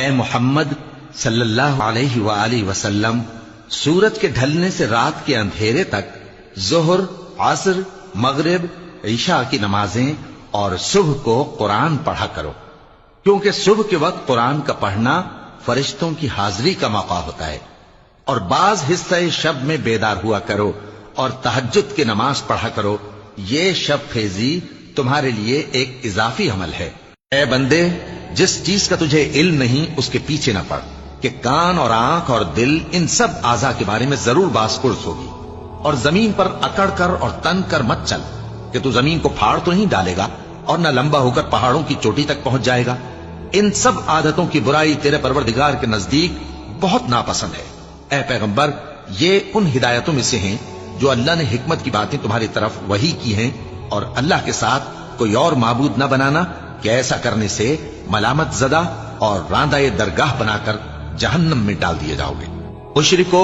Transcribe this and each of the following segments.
اے محمد صلی اللہ علیہ وآلہ وسلم، سورج کے ڈھلنے سے رات کے اندھیرے تک ظہر، عصر، مغرب، عشاء کی نمازیں اور صبح کو قرآن پڑھا کرو، کیونکہ صبح کے وقت قرآن کا پڑھنا فرشتوں کی حاضری کا موقع ہوتا ہے، اور بعض حصہ شب میں بیدار ہوا کرو اور تہجد کی نماز پڑھا کرو، یہ شب خیزی تمہارے لیے ایک اضافی عمل ہے۔ اے بندے، جس چیز کا تجھے علم نہیں اس کے پیچھے نہ پڑ، کہ کان اور آنکھ اور دل ان سب اعضاء کے بارے میں ضرور باز پرس ہوگی، اور زمین پر اکڑ کر اور تن کر مت چل، کہ تو زمین کو پھاڑ تو نہیں ڈالے گا اور نہ لمبا ہو کر پہاڑوں کی چوٹی تک پہنچ جائے گا۔ ان سب عادتوں کی برائی تیرے پروردگار کے نزدیک بہت ناپسند ہے۔ اے پیغمبر، یہ ان ہدایتوں میں سے ہیں جو اللہ نے حکمت کی باتیں تمہاری طرف وحی کی ہیں، اور اللہ کے ساتھ کوئی اور معبود نہ بنانا، کہ ایسا کرنے سے ملامت زدہ اور راندہ درگاہ بنا کر جہنم میں ڈال دیے جاؤ گے۔ مشرکو،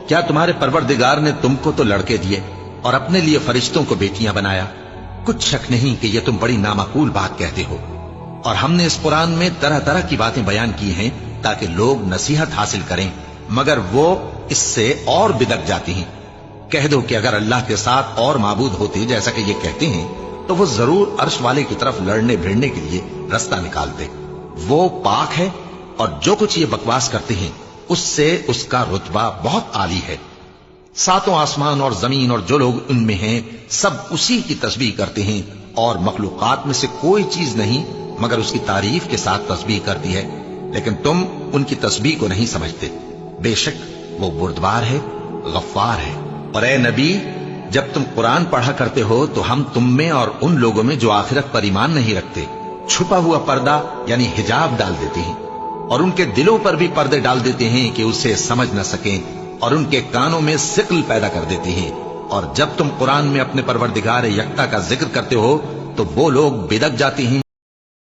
کیا تمہارے پروردگار نے تم کو تو لڑکے دیے اور اپنے لیے فرشتوں کو بیٹیاں بنایا؟ کچھ شک نہیں کہ یہ تم بڑی نامعقول بات کہتے ہو، اور ہم نے اس قرآن میں طرح طرح کی باتیں بیان کی ہیں تاکہ لوگ نصیحت حاصل کریں، مگر وہ اس سے اور بدک جاتی ہیں۔ کہہ دو کہ اگر اللہ کے ساتھ اور معبود ہوتے جیسا کہ یہ کہتے ہیں تو وہ ضرور عرش والے کی طرف لڑنے بھیڑنے کے لیے رستہ نکالتے۔ وہ پاک ہے، اور جو کچھ یہ بکواس کرتے ہیں اس سے اس کا رتبہ بہت عالی ہے۔ ساتوں آسمان اور زمین اور جو لوگ ان میں ہیں سب اسی کی تسبیح کرتے ہیں، اور مخلوقات میں سے کوئی چیز نہیں مگر اس کی تعریف کے ساتھ تسبیح کرتی ہے، لیکن تم ان کی تسبیح کو نہیں سمجھتے۔ بے شک وہ بردبار ہے، غفار ہے۔ اور اے نبی، جب تم قرآن پڑھا کرتے ہو تو ہم تم میں اور ان لوگوں میں جو آخرت پر ایمان نہیں رکھتے چھپا ہوا پردہ یعنی حجاب ڈال دیتے ہیں، اور ان کے دلوں پر بھی پردے ڈال دیتے ہیں کہ اسے سمجھ نہ سکیں، اور ان کے کانوں میں ثقل پیدا کر دیتے ہیں۔ اور جب تم قرآن میں اپنے پروردگار یکتا کا ذکر کرتے ہو تو وہ لوگ بدک جاتے ہیں